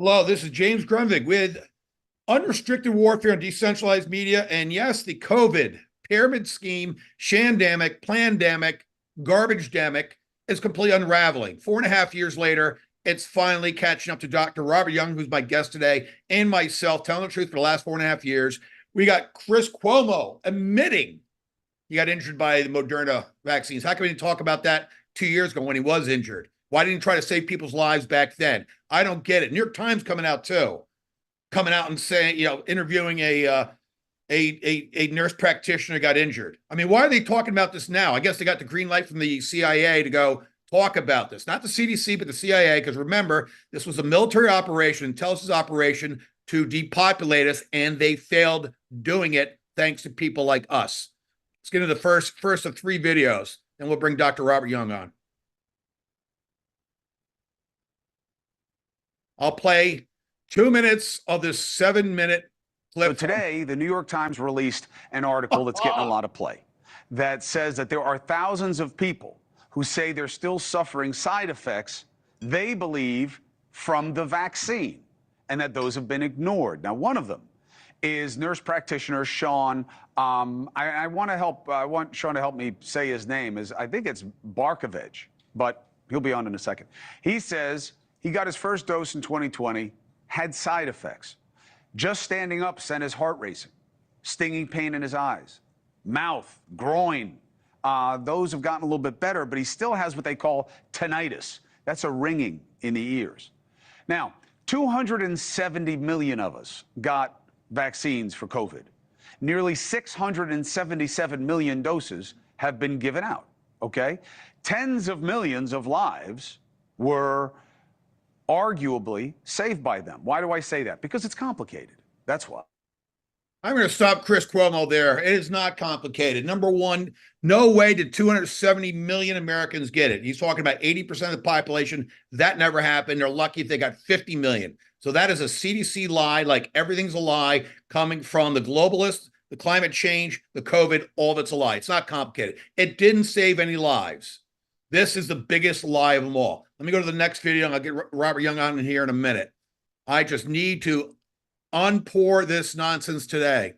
Hello, this is James Grunvig with Unrestricted Warfare and Decentralized Media. And yes, the COVID pyramid scheme, shandamic, plandemic, garbage-demic is completely unraveling. 4.5 years later, it's finally catching up to Dr. Robert Young, who's my guest today, and myself, telling the truth for the last 4.5 years. We got Chris Cuomo admitting he got injured by the Moderna vaccines. How can we talk about that 2 years ago when he was injured? Why didn't he try to save people's lives back then? I don't get it. New York Times coming out and saying, interviewing a nurse practitioner got injured. I mean, why are they talking about this now? I guess they got the green light from the CIA to go talk about this. Not the CDC, but the CIA, because remember, this was a military operation, intelligence operation to depopulate us, and they failed doing it thanks to people like us. Let's get into the first of 3 videos, and we'll bring Dr. Robert Young on. I'll play 2 minutes of this 7-minute clip. So today, the New York Times released an article that's getting a lot of play that says that there are thousands of people who say they're still suffering side effects they believe from the vaccine, and that those have been ignored. Now, one of them is nurse practitioner Sean. I want Sean to help me say his name. I think it's Barkovich, but he'll be on in a second. He says he got his first dose in 2020, had side effects. Just standing up sent his heart racing, stinging pain in his eyes, mouth, groin. Those have gotten a little bit better, but he still has what they call tinnitus. That's a ringing in the ears. Now, 270 million of us got vaccines for COVID. Nearly 677 million doses have been given out, okay? Tens of millions of lives were arguably saved by them. Why do I say that? Because it's complicated. That's why. I'm going to stop Chris Cuomo there. It is not complicated. Number one, no way did 270 million Americans get it. He's talking about 80% of the population. That never happened. They're lucky if they got 50 million. So that is a CDC lie, like everything's a lie coming from the globalists, the climate change, the COVID, all of it's a lie. It's not complicated. It didn't save any lives. This is the biggest lie of them all. Let me go to the next video, and I'll get Robert Young on in here in a minute. I just need to unpour this nonsense today.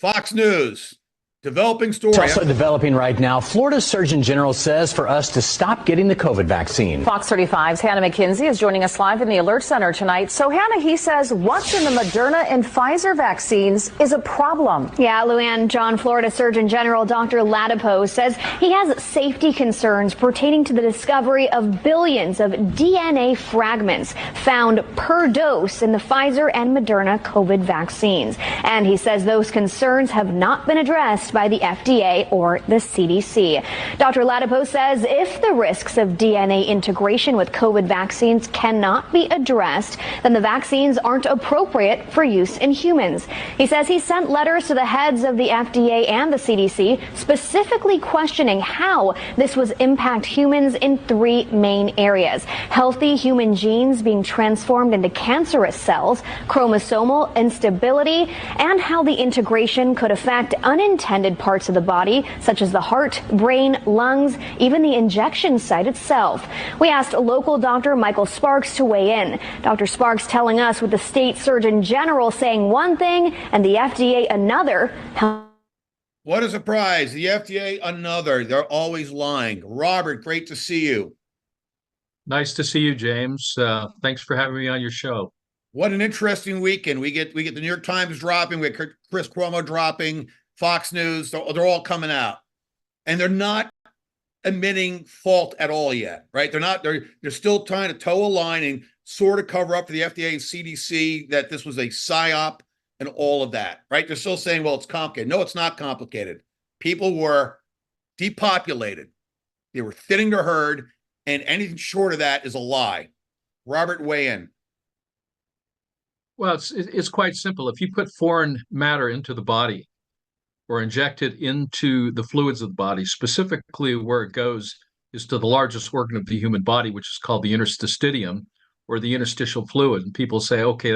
Fox News. Developing story. It's also developing right now. Florida's Surgeon General says for us to stop getting the COVID vaccine. Fox 35's Hannah McKenzie is joining us live in the Alert Center tonight. So, Hannah, he says what's in the Moderna and Pfizer vaccines is a problem. Yeah, Luann, Florida Surgeon General Dr. Latipo says he has safety concerns pertaining to the discovery of billions of DNA fragments found per dose in the Pfizer and Moderna COVID vaccines. And he says those concerns have not been addressed by the FDA or the CDC. Dr. Latipo says if the risks of DNA integration with COVID vaccines cannot be addressed, then the vaccines aren't appropriate for use in humans. He says he sent letters to the heads of the FDA and the CDC specifically questioning how this would impact humans in 3 main areas: healthy human genes being transformed into cancerous cells, chromosomal instability, and how the integration could affect unintended parts of the body, such as the heart, brain, lungs, even the injection site itself. We asked local Dr. Michael Sparks to weigh in. Dr. Sparks telling us with the state Surgeon General saying one thing and the FDA another. What a surprise. The FDA another. They're always lying. Robert, great to see you. Nice to see you, James. Thanks for having me on your show. What an interesting weekend. We get the New York Times dropping, we get Chris Cuomo dropping, Fox News, they're all coming out. And they're not admitting fault at all yet, right? They're still trying to toe a line and sort of cover up for the FDA and CDC that this was a psyop and all of that, right? They're still saying, well, it's complicated. No, it's not complicated. People were depopulated. They were thinning their herd, and anything short of that is a lie. Robert, weigh in. Well, it's quite simple. If you put foreign matter into the body or inject it into the fluids of the body, specifically where it goes is to the largest organ of the human body, which is called the interstitium, or the interstitial fluid. And people say, okay,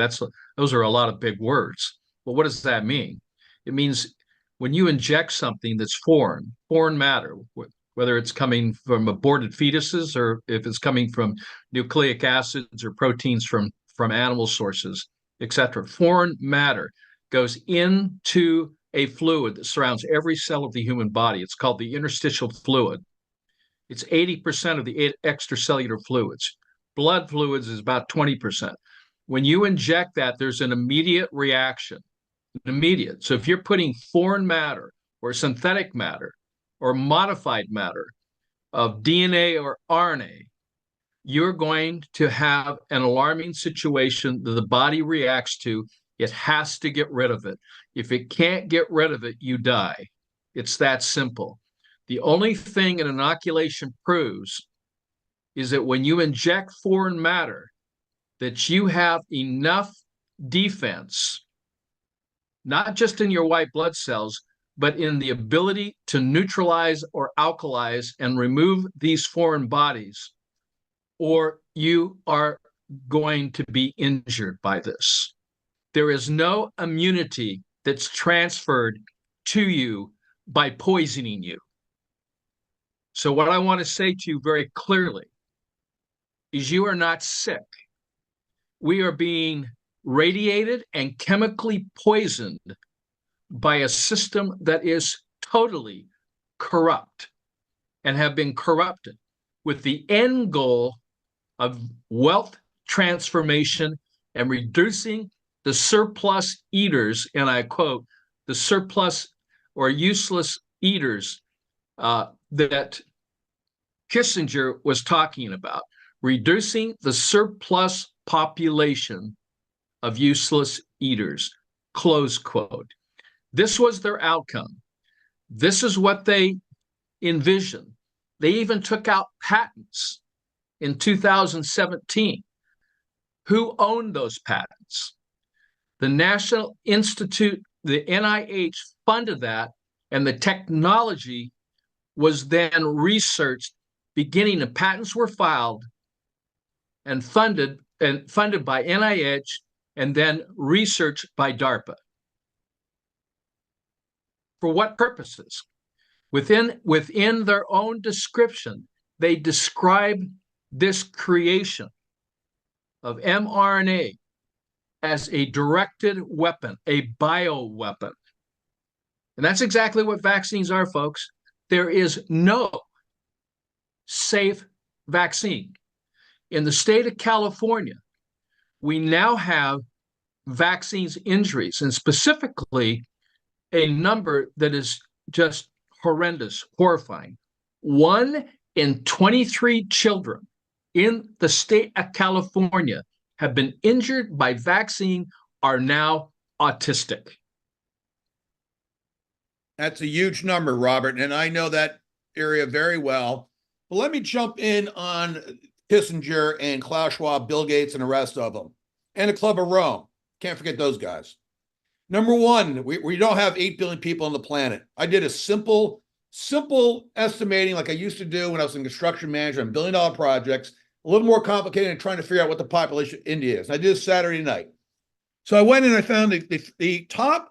those are a lot of big words. Well, what does that mean? It means when you inject something that's foreign matter, whether it's coming from aborted fetuses or if it's coming from nucleic acids or proteins from animal sources, etc. Foreign matter goes into a fluid that surrounds every cell of the human body. It's called the interstitial fluid. It's 80% of the extracellular fluids. Blood fluids is about 20%. When you inject that, there's an immediate reaction. Immediate. So if you're putting foreign matter or synthetic matter or modified matter of DNA or RNA, you're going to have an alarming situation that the body reacts to. It has to get rid of it. If it can't get rid of it, you die. It's that simple. The only thing an inoculation proves is that when you inject foreign matter, that you have enough defense, not just in your white blood cells, but in the ability to neutralize or alkalize and remove these foreign bodies, or you are going to be injured by this. There is no immunity that's transferred to you by poisoning you. So what I want to say to you very clearly is you are not sick. We are being radiated and chemically poisoned by a system that is totally corrupt and have been corrupted with the end goal of wealth transformation and reducing the surplus eaters, and I quote, the surplus or useless eaters that Kissinger was talking about, reducing the surplus population of useless eaters, close quote. This was their outcome. This is what they envisioned. They even took out patents in 2017. Who owned those patents? The National Institute, the NIH funded that, and the technology was then researched, beginning the patents were filed and funded by NIH and then researched by DARPA. For what purposes? Within their own description, they describe this creation of mRNA as a directed weapon, a bioweapon. And that's exactly what vaccines are, folks. There is no safe vaccine. In the state of California, we now have vaccines injuries, and specifically a number that is just horrendous, horrifying. 1 in 23 children in the state of California have been injured by vaccine are now autistic. That's a huge number, Robert, and I know that area very well. But let me jump in on Kissinger and Klaus Schwab, Bill Gates, and the rest of them, and the Club of Rome. Can't forget those guys. Number one, we don't have 8 billion people on the planet. I did a simple estimating like I used to do when I was in construction management on billion-dollar projects, a little more complicated than trying to figure out what the population of India is. And I did this Saturday night. So I went and I found the top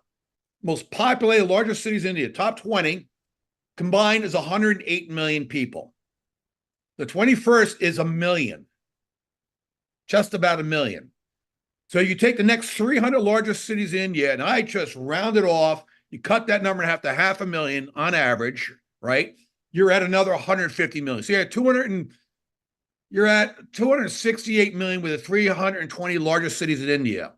most populated, largest cities in India, top 20, combined is 108 million people. The 21st is 1 million, just about 1 million. So you take the next 300 largest cities in India, and I just round it off. You cut that number in half to 500,000 on average, right? You're at another 150 million. So you're at 268 million with the 320 largest cities in India.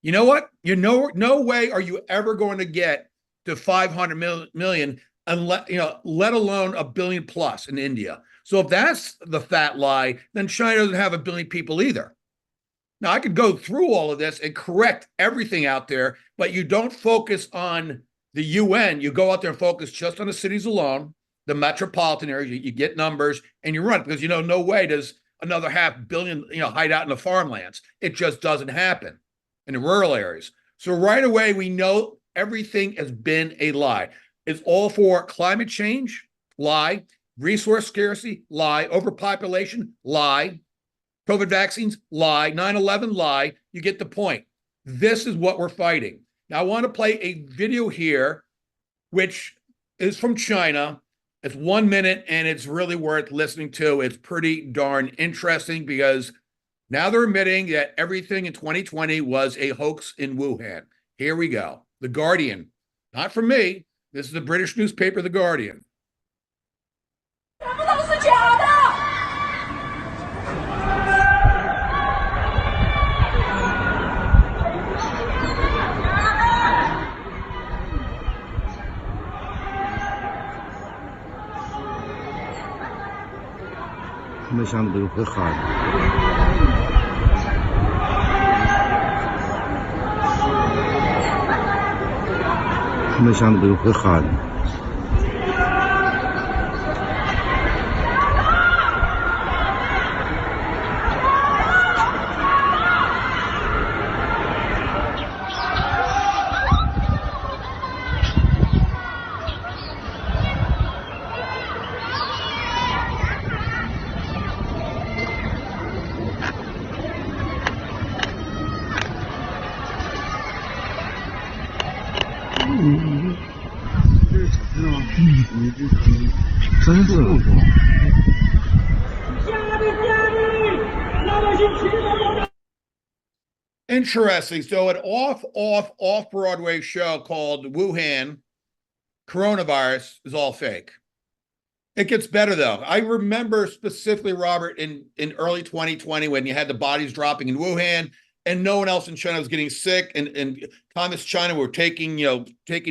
You know what? No way are you ever going to get to 500 million unless, let alone 1 billion plus in India. So if that's the fat lie, then China doesn't have 1 billion people either. Now, I could go through all of this and correct everything out there, but you don't focus on the UN. You go out there and focus just on the cities alone, the metropolitan areas. You get numbers and you run it because, no way does another 500 million, hide out in the farmlands. It just doesn't happen in the rural areas. So right away, we know everything has been a lie. It's all for climate change, lie. Resource scarcity, lie. Overpopulation, lie. COVID vaccines, lie. 9/11, lie. You get the point. This is what we're fighting. Now, I want to play a video here, which is from China, It's 1 minute and it's really worth listening to. It's pretty darn interesting because now they're admitting that everything in 2020 was a hoax in Wuhan. Here we go. The Guardian, not from me. This is the British newspaper, The Guardian. 他们想的都会好的。他们想的都会好的。 真是。Interesting. So an off-Broadway show called Wuhan Coronavirus is all fake. It gets better though. I remember specifically, Robert, in early 2020 when you had the bodies dropping in Wuhan and no one else in China was getting sick, and Communist China were taking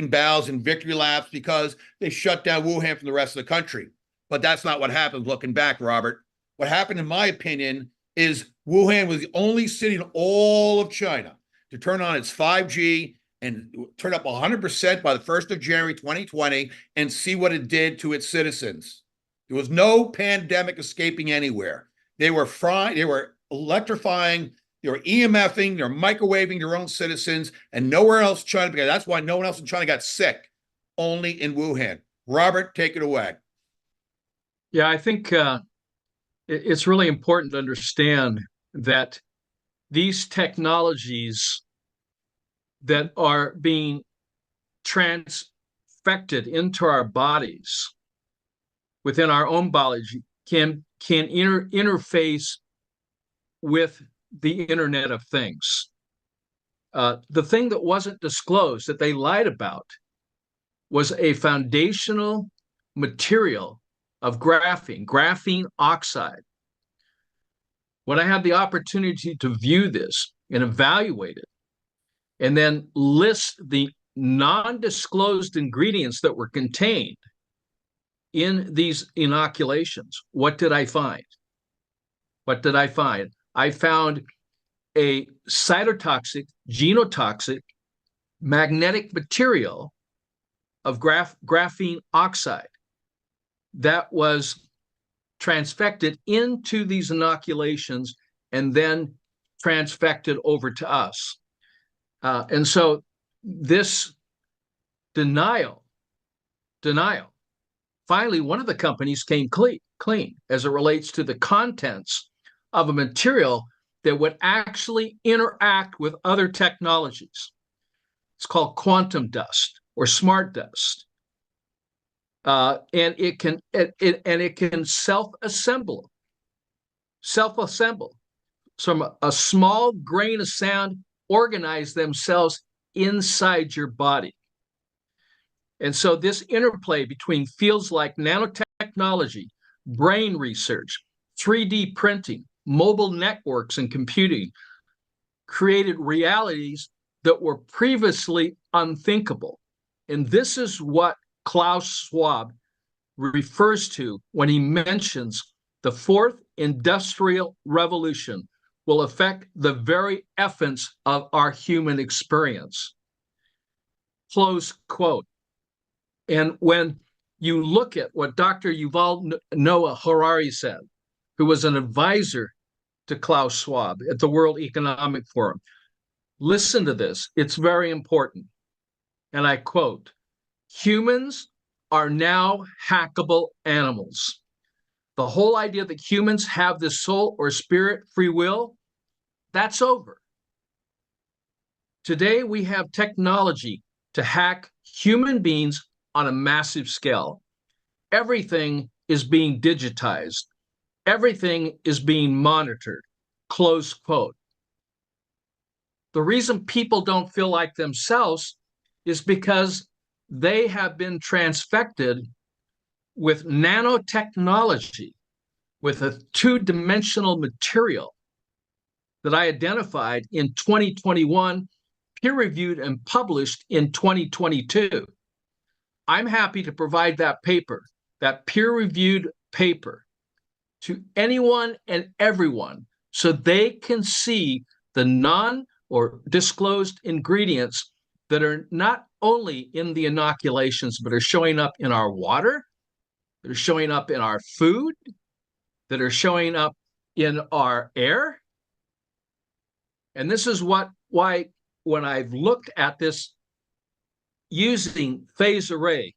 bows and victory laps because they shut down Wuhan from the rest of the country. But that's not what happened looking back, Robert. What happened, in my opinion, is Wuhan was the only city in all of China to turn on its 5G and turn up 100% by the 1st of January 2020 and see what it did to its citizens. There was no pandemic escaping anywhere. They were frying, they were electrifying, they were EMFing, they're microwaving their own citizens, and nowhere else in China, because that's why no one else in China got sick, only in Wuhan. Robert, take it away. Yeah, I think it's really important to understand that these technologies that are being transfected into our bodies within our own biology can interface with the Internet of Things. The thing that wasn't disclosed, that they lied about, was a foundational material of graphene oxide. When I had the opportunity to view this and evaluate it, and then list the non-disclosed ingredients that were contained in these inoculations, what did I find? What did I find? I found a cytotoxic, genotoxic, magnetic material of graphene oxide that was transfected into these inoculations and then transfected over to us. And so this denial, finally, one of the companies came clean as it relates to the contents of a material that would actually interact with other technologies. It's called quantum dust or smart dust. And it can self-assemble from a small grain of sand, organize themselves inside your body. And so this interplay between fields like nanotechnology, brain research, 3D printing, mobile networks, and computing created realities that were previously unthinkable. And this is what Klaus Schwab refers to when he mentions the fourth industrial revolution will affect the very essence of our human experience. Close quote. And when you look at what Dr. Yuval Noah Harari said, who was an advisor to Klaus Schwab at the World Economic Forum, listen to this. It's very important. And I quote, "Humans are now hackable animals. The whole idea that humans have this soul or spirit, free will, that's over. Today, we have technology to hack human beings on a massive scale. everything is being digitized. Everything is being monitored, close quote. The reason people don't feel like themselves is because they have been transfected with nanotechnology, with a two-dimensional material that I identified in 2021, peer-reviewed and published in 2022. I'm happy to provide that paper, that peer-reviewed paper, to anyone and everyone so they can see the non or disclosed ingredients that are not only in the inoculations, but are showing up in our water, that are showing up in our food, that are showing up in our air. And this is why when I've looked at this using phase array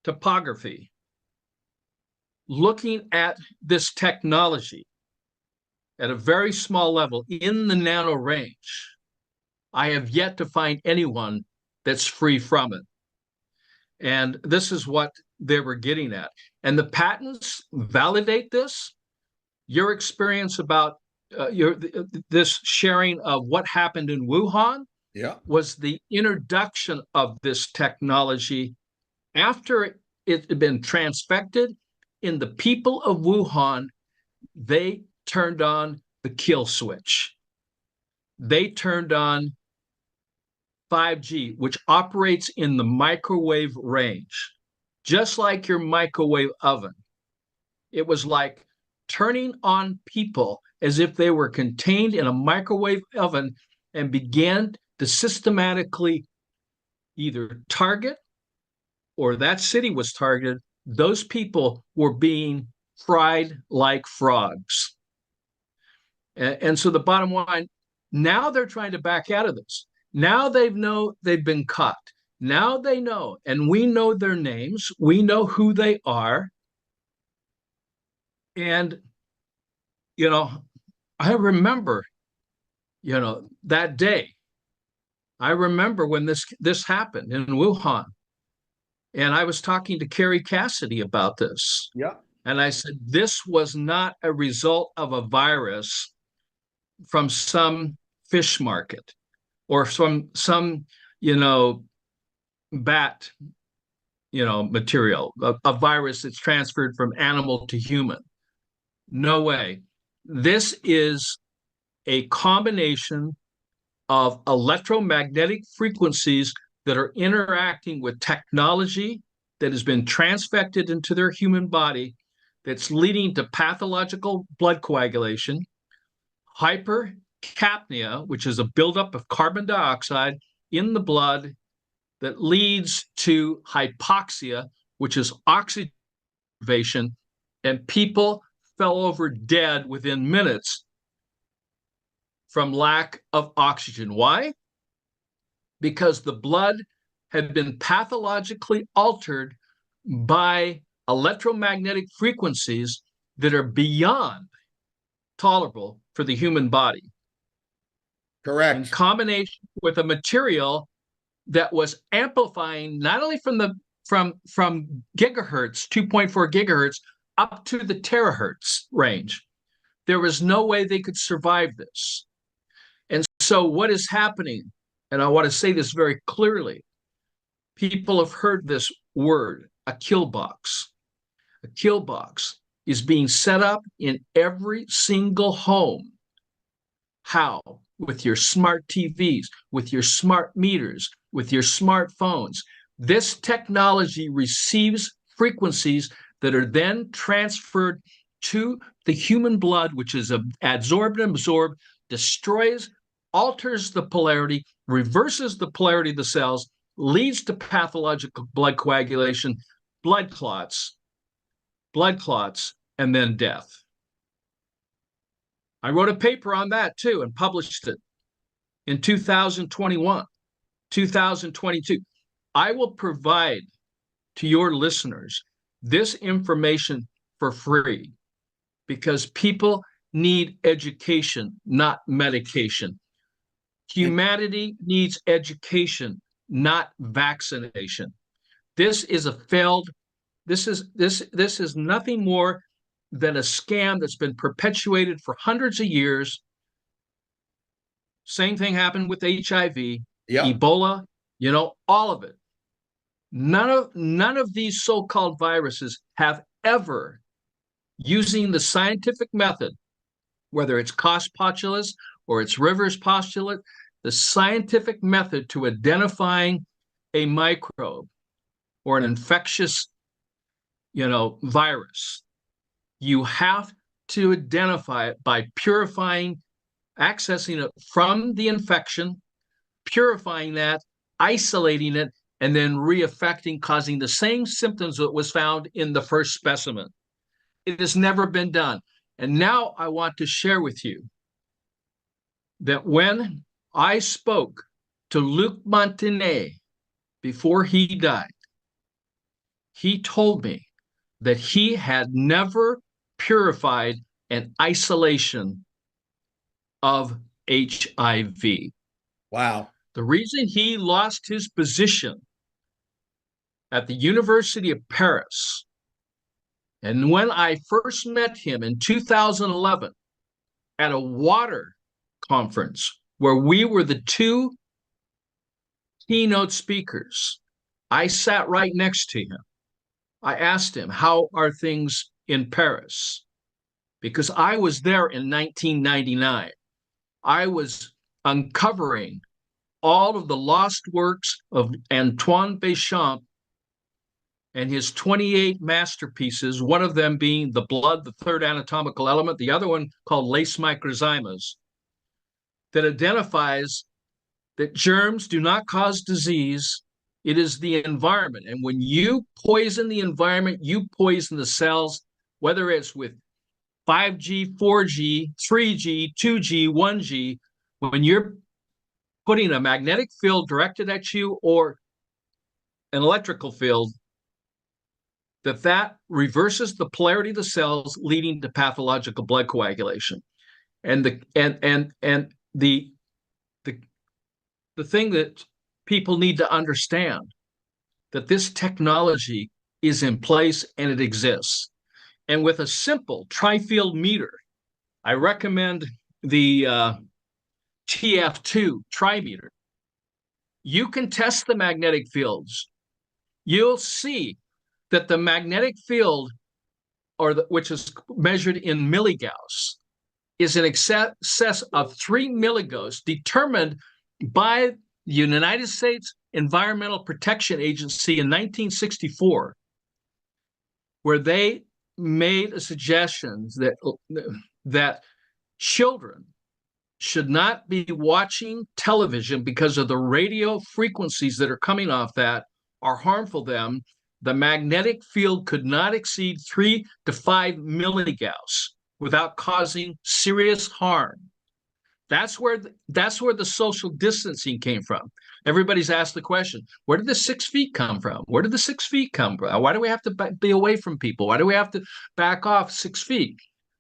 topography, looking at this technology at a very small level in the nano range, I have yet to find anyone that's free from it. And this is what they were getting at. And the patents validate this. Your experience about this sharing of what happened in Wuhan was the introduction of this technology after it had been transfected in the people of Wuhan. They turned on the kill switch. They turned on 5G, which operates in the microwave range, just like your microwave oven. It was like turning on people as if they were contained in a microwave oven and began to systematically either target, or that city was targeted. Those people were being fried like frogs. And so the bottom line, now they're trying to back out of this. Now they know they've been caught. Now they know, and we know their names. We know who they are. And, I remember, that day. I remember when this happened in Wuhan. And I was talking to Carrie Cassidy about this. Yeah. And I said, this was not a result of a virus from some fish market or from some, bat, material, a virus that's transferred from animal to human. No way. This is a combination of electromagnetic frequencies that are interacting with technology that has been transfected into their human body, that's leading to pathological blood coagulation, hypercapnia, which is a buildup of carbon dioxide in the blood that leads to hypoxia, which is oxygen deprivation, and people fell over dead within minutes from lack of oxygen. Why? Because the blood had been pathologically altered by electromagnetic frequencies that are beyond tolerable for the human body. Correct. In combination with a material that was amplifying not only from gigahertz, 2.4 gigahertz, up to the terahertz range. There was no way they could survive this. And so what is happening, and I want to say this very clearly, people have heard this word, a kill box. A kill box is being set up in every single home. How? With your smart TVs, with your smart meters, with your smartphones. This technology receives frequencies that are then transferred to the human blood, which is adsorbed and absorbed, destroys, alters the polarity, reverses the polarity of the cells, leads to pathological blood coagulation, blood clots, and then death. I wrote a paper on that too and published it in 2021, 2022. I will provide to your listeners this information for free because people need education, not medication. Humanity needs education, not vaccination. This is a failed This is nothing more than a scam that's been perpetuated for hundreds of years. Same thing happened with HIV, Ebola, all of it. None of these so-called viruses have ever, using the scientific method, whether it's Koch postulates or it's Rivers postulate, the scientific method to identifying a microbe or an infectious, virus, you have to identify it by purifying, accessing it from the infection, purifying that, isolating it, and then reaffecting, causing the same symptoms that was found in the first specimen. It has never been done. And now I want to share with you that when I spoke to Luc Montagnier before he died, he told me that he had never purified an isolation of HIV. Wow. The reason he lost his position at the University of Paris, and when I first met him in 2011 at a water conference where we were the two keynote speakers, I sat right next to him. I asked him, how are things in Paris? Because I was there in 1999. I was uncovering all of the lost works of Antoine Béchamp and his 28 masterpieces, one of them being The Blood, the Third Anatomical Element, the other one called Lace Microzymas, that identifies that germs do not cause disease. It is the environment. And when you poison the environment, you poison the cells, whether it's with 5G, 4G, 3G, 2G, 1G, when you're putting a magnetic field directed at you or an electrical field, that reverses the polarity of the cells, leading to pathological blood coagulation. And the thing that people need to understand, that this technology is in place and it exists. And with a simple tri-field meter, I recommend the TF2 trimeter. You can test the magnetic fields. You'll see that the magnetic field, which is measured in milligauss, is in excess of 3 milligauss, determined by the United States Environmental Protection Agency in 1964, where they made a suggestion that children should not be watching television because of the radio frequencies that are coming off that are harmful to them. The magnetic field could not exceed 3 to 5 milligauss without causing serious harm. That's where the social distancing came from. Everybody's asked the question, where did the 6 feet come from? Where did the 6 feet come from? Why do we have to be away from people? Why do we have to back off 6 feet?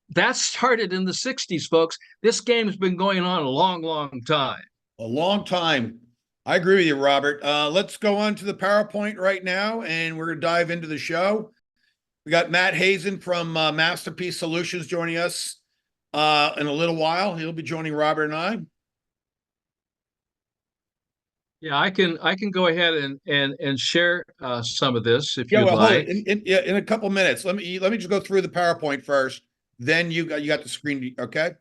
That started in the 60s, folks. This game's been going on a long, long time. A long time. I agree with you, Robert. Let's go on to the PowerPoint right now, and we're going to dive into the show. We got Matt Hazen from MasterPeace Solutions joining us in a little while. He'll be joining Robert and I. Yeah, I can go ahead and share some of this if you'd like. In a couple minutes. Let me just go through the PowerPoint first. Then you got the screen. Okay.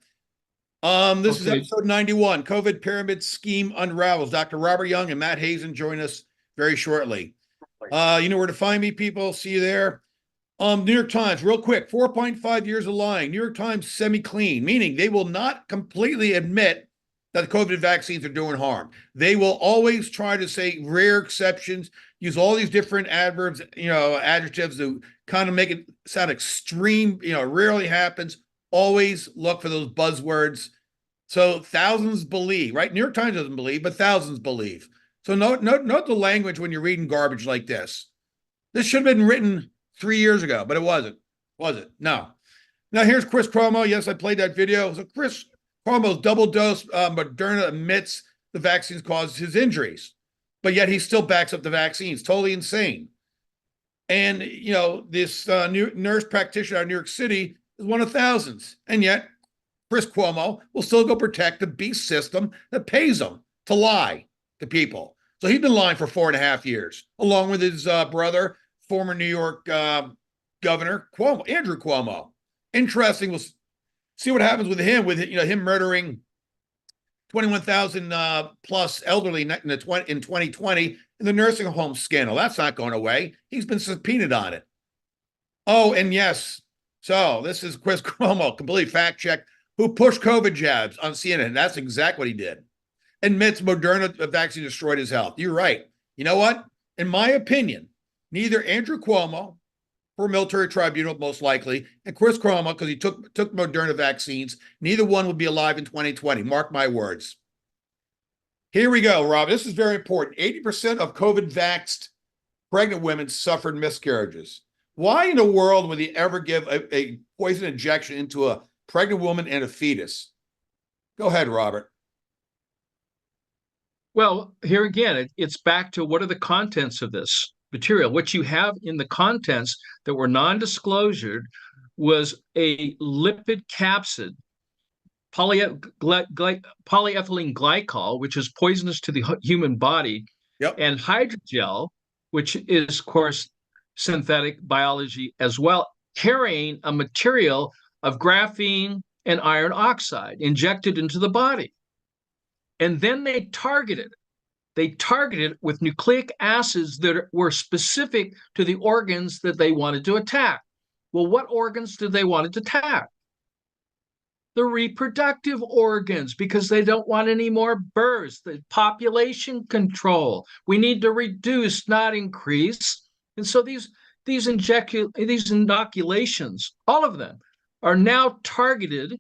This is episode 91, COVID Pyramid Scheme Unravels. Dr. Robert Young and Matt Hazen join us very shortly. You know where to find me, people. See you there. New York Times, real quick, 4.5 years of lying. New York Times semi-clean, meaning they will not completely admit that the COVID vaccines are doing harm. They will always try to say rare exceptions, use all these different adverbs, adjectives to kind of make it sound extreme, rarely happens. Always look for those buzzwords. So thousands believe, right? New York Times doesn't believe, but thousands believe. So note the language when you're reading garbage like this. This should have been written 3 years ago, but it wasn't. Was it? No. Now here's Chris Cuomo. Yes, I played that video. So Chris Cuomo's double dose Moderna admits the vaccines caused his injuries, but yet he still backs up the vaccines. Totally insane. And, this new nurse practitioner out of New York City is one of thousands. And yet, Chris Cuomo will still go protect the beast system that pays him to lie to people. So he's been lying for 4.5 years, along with his brother, former New York Governor Cuomo, Andrew Cuomo. Interesting. We'll see what happens with him, him murdering 21,000 plus elderly in 2020 in the nursing home scandal. That's not going away. He's been subpoenaed on it. Oh, and yes. So this is Chris Cuomo, completely fact checked, who pushed COVID jabs on CNN. That's exactly what he did. Admits Moderna vaccine destroyed his health. You're right. You know what? In my opinion, neither Andrew Cuomo, for military tribunal most likely, and Chris Cuomo, because he took Moderna vaccines, neither one will be alive in 2020. Mark my words. Here we go, Rob. This is very important. 80% of COVID-vaxxed pregnant women suffered miscarriages. Why in the world would he ever give a poison injection into a pregnant woman and a fetus? Go ahead, Robert. Well, here again, it's back to what are the contents of this material. What you have in the contents that were non-disclosure was a lipid capsid, polyethylene glycol, which is poisonous to the human body, yep, and hydrogel, which is, of course, synthetic biology as well, carrying a material of graphene and iron oxide injected into the body. And then they targeted with nucleic acids that were specific to the organs that they wanted to attack. Well, what organs did they want to attack? The reproductive organs, because they don't want any more births, the population control. We need to reduce, not increase. And so these inoculations, all of them, are now targeted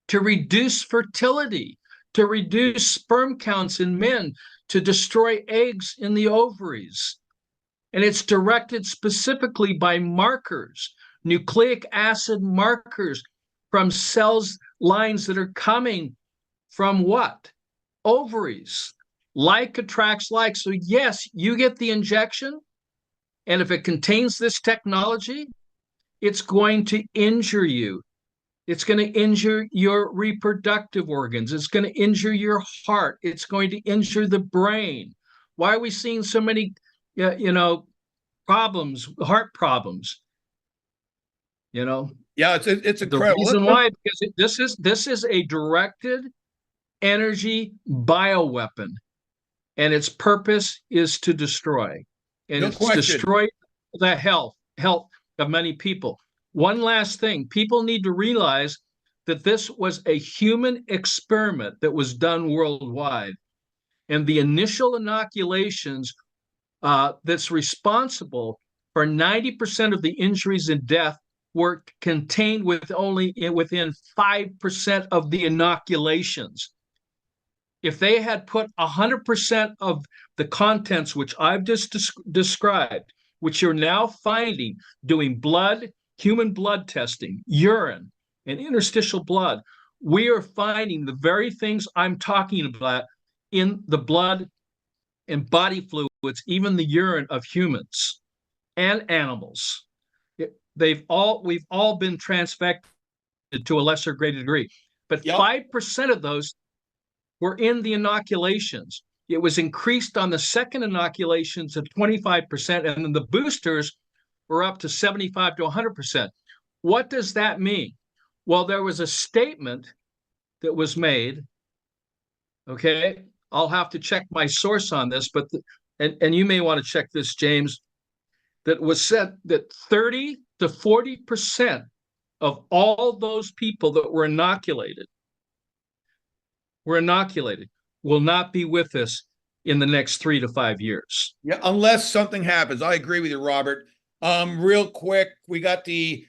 to reduce fertility, to reduce sperm counts in men, to destroy eggs in the ovaries. And it's directed specifically by markers, nucleic acid markers from cells lines that are coming from what? Ovaries. Like attracts like. So yes, you get the injection, and if it contains this technology, it's going to injure you. It's going to injure your reproductive organs. It's going to injure your heart. It's going to injure the brain. Why are we seeing so many, problems, heart problems? Yeah, it's incredible. The reason why, because this is a directed energy bioweapon, and its purpose is to destroy, and no it's question. Destroy the health of many people. One last thing, people need to realize that this was a human experiment that was done worldwide. And the initial inoculations that's responsible for 90% of the injuries and death were contained within 5% of the inoculations. If they had put 100% of the contents, which I've just described, which you're now finding doing human blood testing, urine, and interstitial blood, we are finding the very things I'm talking about in the blood and body fluids, even the urine of humans and animals. We've all been transfected to a lesser greater degree, but 5% of those were in the inoculations. It was increased on the second inoculation to 25%, and then the boosters were up to 75 to 100%. What does that mean? Well, there was a statement that was made. Okay, I'll have to check my source on this, but and you may want to check this, James. That was said that 30 to 40% of all those people that were inoculated will not be with us in the next 3 to 5 years. Yeah, unless something happens. I agree with you, Robert. Real quick, we got the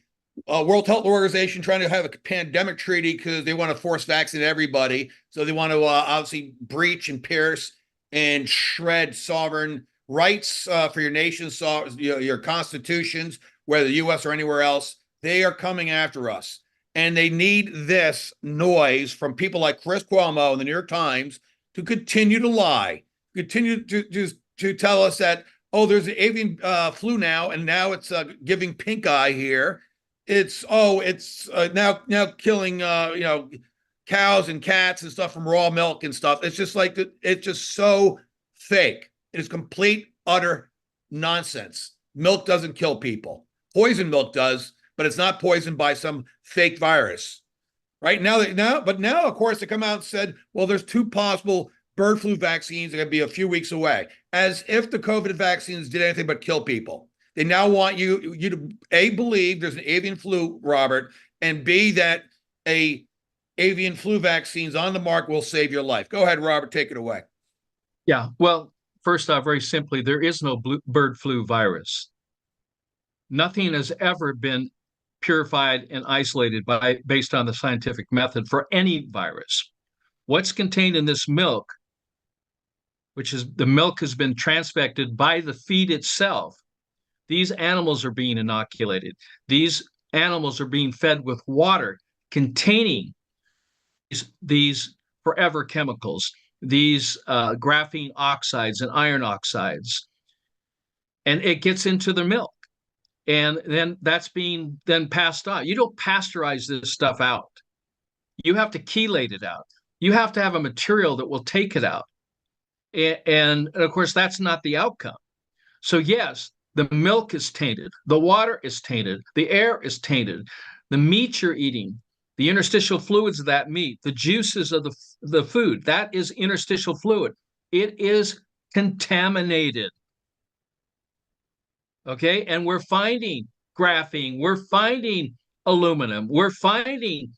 World Health Organization trying to have a pandemic treaty because they want to force vaccinate everybody. So they want to obviously breach and pierce and shred sovereign rights for your nations, your constitutions, whether the U.S. or anywhere else. They are coming after us. And they need this noise from people like Chris Cuomo and the New York Times to continue to lie, continue to tell us that oh, there's the avian flu now, and now it's giving pink eye here. It's now killing cows and cats and stuff from raw milk and stuff. It's just like it's just so fake. It is complete utter nonsense. Milk doesn't kill people. Poison milk does, but it's not poisoned by some fake virus. Right now, of course, they come out and said, well, there's 2 possible bird flu vaccines that are going to be a few weeks away, as if the COVID vaccines did anything but kill people. They now want you to A, believe there's an avian flu, Robert, and B, that a avian flu vaccines on the market will save your life. Go ahead, Robert, take it away. Yeah, well, first off, very simply, there is no bird flu virus. Nothing has ever been purified and isolated based on the scientific method for any virus. What's contained in this milk, which is the milk has been transfected by the feed itself. These animals are being inoculated. These animals are being fed with water containing these forever chemicals, these graphene oxides and iron oxides, and it gets into the milk. And then that's being then passed on. You don't pasteurize this stuff out. You have to chelate it out. You have to have a material that will take it out. And of course, that's not the outcome. So yes, the milk is tainted. The water is tainted. The air is tainted. The meat you're eating, the interstitial fluids of that meat, the juices of the food, that is interstitial fluid. It is contaminated. Okay, and we're finding graphene, we're finding aluminum, we're finding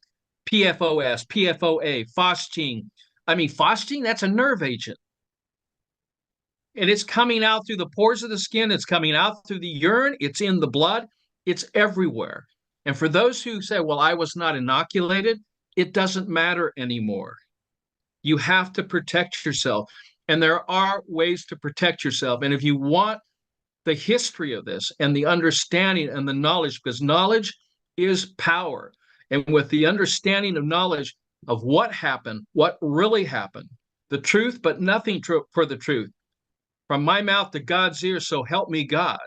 PFOS, PFOA, phosgene. I mean, phosgene, that's a nerve agent. And it's coming out through the pores of the skin, it's coming out through the urine, it's in the blood, it's everywhere. And for those who say, well, I was not inoculated, it doesn't matter anymore. You have to protect yourself. And there are ways to protect yourself. And if you want the history of this and the understanding and the knowledge, because knowledge is power. And with the understanding of knowledge of what happened, what really happened, the truth, but nothing for the truth. From my mouth to God's ear, so help me God.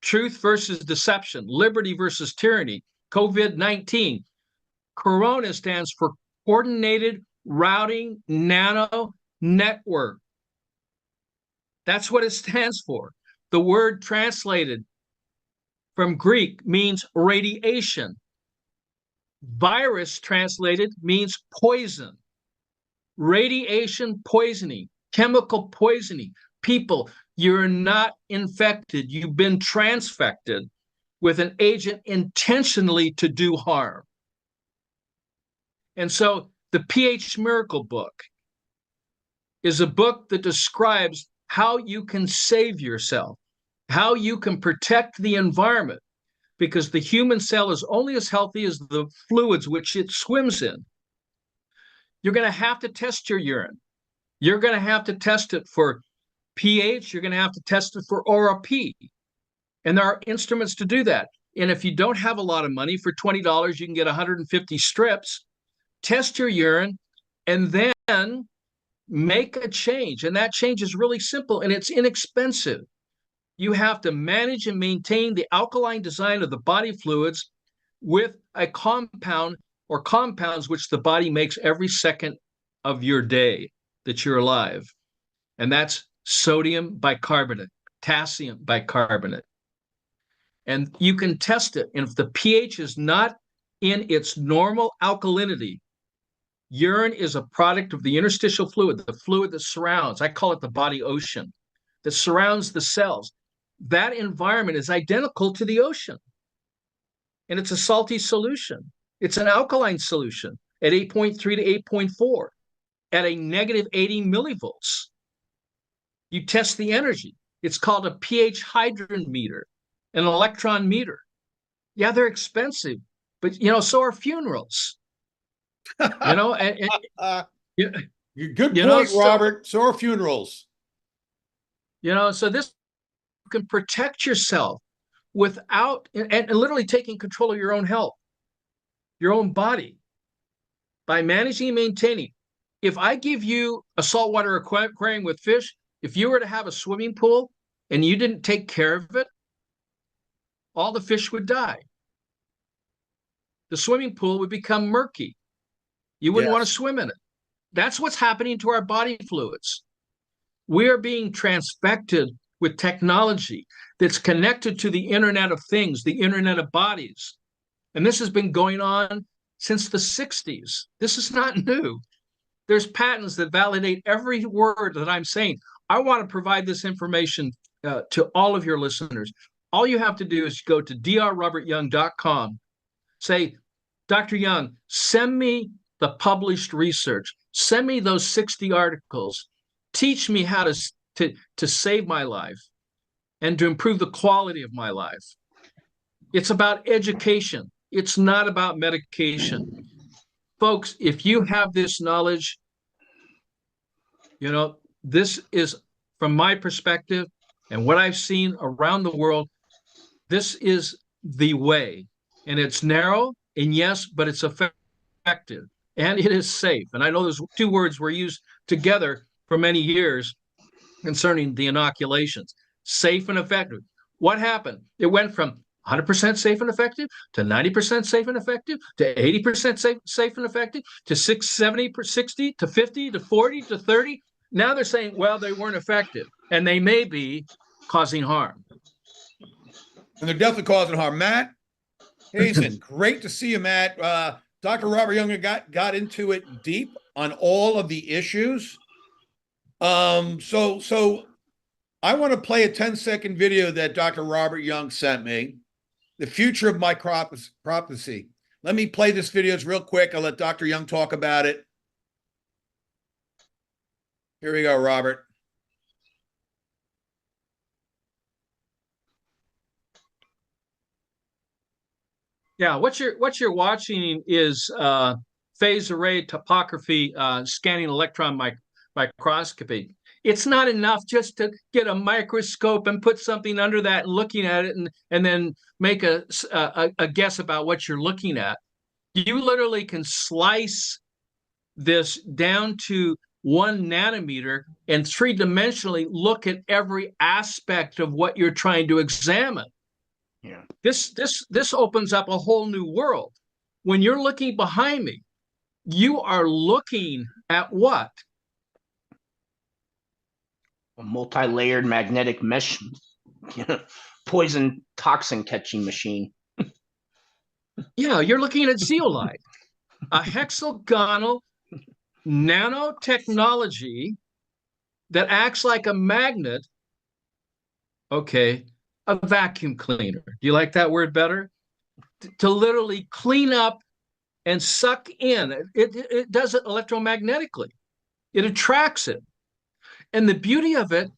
Truth versus deception, liberty versus tyranny, COVID-19. Corona stands for Coordinated Routing Nano Network. That's what it stands for. The word translated from Greek means radiation. Virus translated means poison. Radiation poisoning, chemical poisoning. People, you're not infected. You've been transfected with an agent intentionally to do harm. And so the pH Miracle book is a book that describes how you can save yourself, how you can protect the environment, because the human cell is only as healthy as the fluids which it swims in. You're going to have to test your urine. You're going to have to test it for pH. You're going to have to test it for ORP. And there are instruments to do that. And if you don't have a lot of money, for $20, you can get 150 strips. Test your urine and then make a change. And that change is really simple and it's inexpensive. You have to manage and maintain the alkaline design of the body fluids with a compound or compounds which the body makes every second of your day that you're alive. And that's sodium bicarbonate, potassium bicarbonate. And you can test it. And if the pH is not in its normal alkalinity, urine is a product of the interstitial fluid, the fluid that surrounds, I call it the body ocean, that surrounds the cells. That environment is identical to the ocean. And it's a salty solution. It's an alkaline solution at 8.3 to 8.4 at a negative 80 millivolts. You test the energy. It's called a pH hydrogen meter, an electron meter. Yeah, they're expensive, but so are funerals. Good point, Robert. So are funerals. So this can protect yourself without and literally taking control of your own health, your own body, by managing and maintaining. If I give you a saltwater aquarium with fish, if you were to have a swimming pool, and you didn't take care of it, all the fish would die. The swimming pool would become murky. You wouldn't want to swim in it. That's what's happening to our body fluids. We are being transfected with technology that's connected to the Internet of Things, the Internet of Bodies. And this has been going on since the 60s. This is not new. There's patents that validate every word that I'm saying. I want to provide this information to all of your listeners. All you have to do is go to drrobertyoung.com. Say, Dr. Young, send me the published research. Send me those 60 articles. Teach me how to save my life and to improve the quality of my life. It's about education. It's not about medication. Folks, if you have this knowledge, you know, this is, from my perspective and what I've seen around the world, this is the way. And it's narrow, and yes, but it's effective, and it is safe. And I know those two words were used together for many years concerning the inoculations. Safe and effective. What happened? It went from 100% safe and effective to 90% safe and effective to 80% safe and effective to 70, 60 to 50 to 40 to 30. Now they're saying, well, they weren't effective, and they may be causing harm. And they're definitely causing harm. Matt Hazen, great to see you, Matt. Dr. Robert Young got into it deep on all of the issues. So I want to play a 10-second video that Dr. Robert Young sent me. The future of my prophecy. Let me play this video real quick. I'll let Dr. Young talk about it. Here we go, Robert. Yeah, what you're watching is phase array topography scanning electron microscopy. It's not enough just to get a microscope and put something under that and looking at it and then make a guess about what you're looking at. You literally can slice this down to 1 nanometer and 3-dimensionally look at every aspect of what you're trying to examine. Yeah. This opens up a whole new world. When you're looking behind me, you are looking at what? A multi-layered magnetic mesh, poison toxin catching machine. Yeah, you're looking at zeolite, a hexagonal nanotechnology that acts like a magnet. Okay. A vacuum cleaner. Do you like that word better? To literally clean up and suck in. It does it electromagnetically. It attracts it. And the beauty of it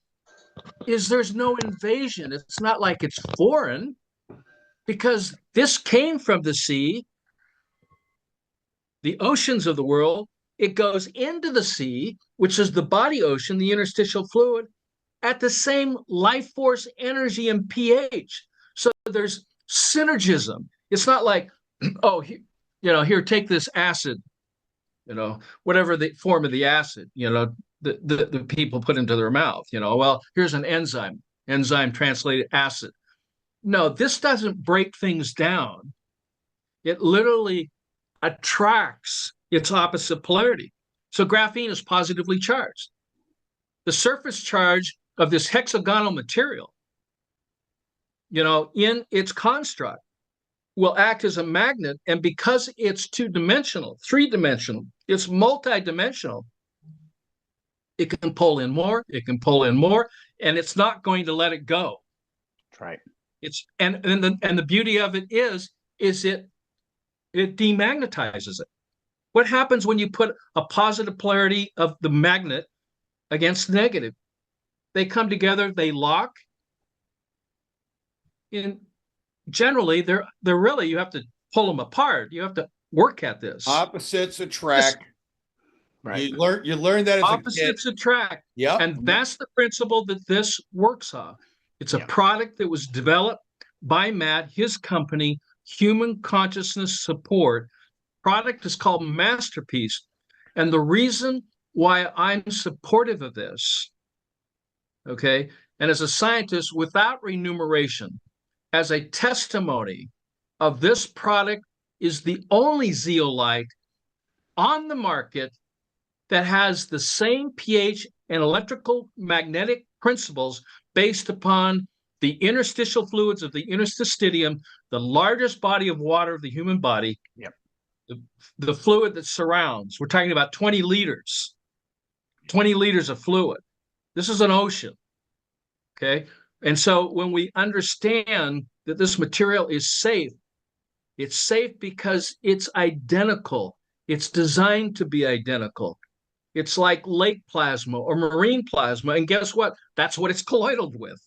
is there's no invasion. It's not like it's foreign, because this came from the sea, the oceans of the world. It goes into the sea, which is the body ocean, the interstitial fluid, at the same life force, energy, and pH. So there's synergism. It's not like, oh, here, take this acid, whatever the form of the acid, the people put into their mouth, well, here's an enzyme translated acid. No, this doesn't break things down. It literally attracts its opposite polarity. So graphene is positively charged. The surface charge of this hexagonal material, in its construct, will act as a magnet. And because it's 2-dimensional, 3-dimensional, it's multidimensional, it can pull in more, and it's not going to let it go. That's right. And the beauty of it is it demagnetizes it. What happens when you put a positive polarity of the magnet against the negative? They come together, they lock. And generally, they're really, you have to pull them apart. You have to work at this. Opposites attract. Right. You learn that as opposites attract. Yeah. And that's the principle that this works off. It's a product that was developed by Matt, his company, Human Consciousness Support. Product is called MasterPeace. And the reason why I'm supportive of this, okay, and as a scientist without remuneration, as a testimony of this product is the only zeolite on the market that has the same pH and electrical magnetic principles based upon the interstitial fluids of the interstitium, the largest body of water of the human body. Yep. The fluid that surrounds. We're talking about 20 liters of fluid. This is an ocean. Okay. And so when we understand that this material is safe, it's safe because it's identical. It's designed to be identical. It's like lake plasma or marine plasma. And guess what? That's what it's colloidal with.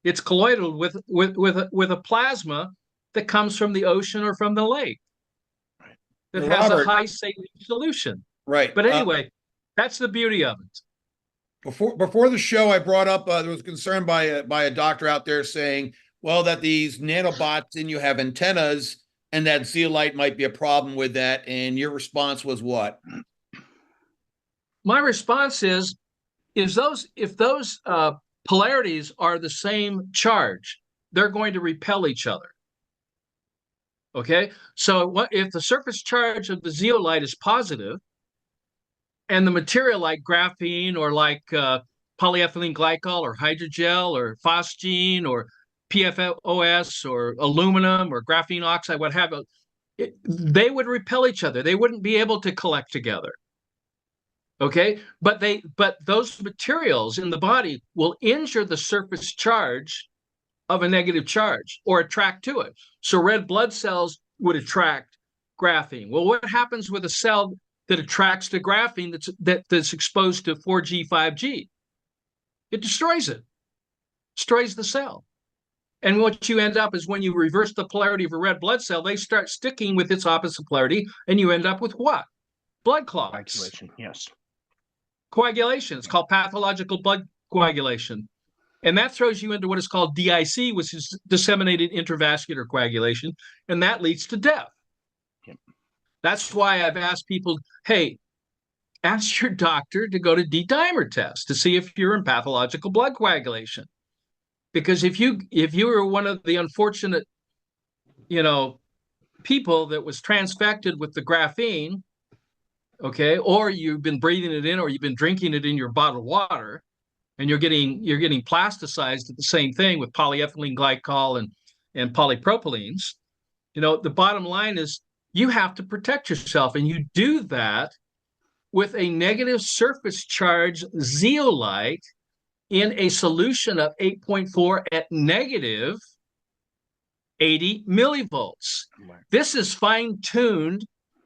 It's colloidal with a plasma that comes from the ocean or from the lake that has a high saline solution. Right. But anyway, that's the beauty of it. Before the show, I brought up there was concern by a doctor out there saying, well, that these nanobots in you have antennas and that zeolite might be a problem with that. And your response was what? My response is if those polarities are the same charge, they're going to repel each other. Okay, so what if the surface charge of the zeolite is positive, and the material like graphene or like polyethylene glycol or hydrogel or phosgene or PFOS or aluminum or graphene oxide, what have you, they would repel each other. They wouldn't be able to collect together. Okay, but those materials in the body will injure the surface charge of a negative charge or attract to it. So red blood cells would attract graphene. Well, what happens with a cell that attracts to graphene that's exposed to 4G, 5G? It destroys it, destroys the cell. And what you end up is when you reverse the polarity of a red blood cell, they start sticking with its opposite polarity, and you end up with what? Blood clots. Coagulation, yes. Coagulation. It's called pathological blood coagulation. And that throws you into what is called DIC, which is disseminated intravascular coagulation, and that leads to death. Yep. That's why I've asked people, hey, ask your doctor to go to D-dimer test to see if you're in pathological blood coagulation. Because if you were one of the unfortunate, people that was transfected with the graphene, okay, or you've been breathing it in, or you've been drinking it in your bottled water, and you're getting plasticized at the same thing with polyethylene glycol and polypropylenes, the bottom line is you have to protect yourself, and you do that with a negative surface charge zeolite in a solution of 8.4 at negative 80 millivolts. This is fine-tuned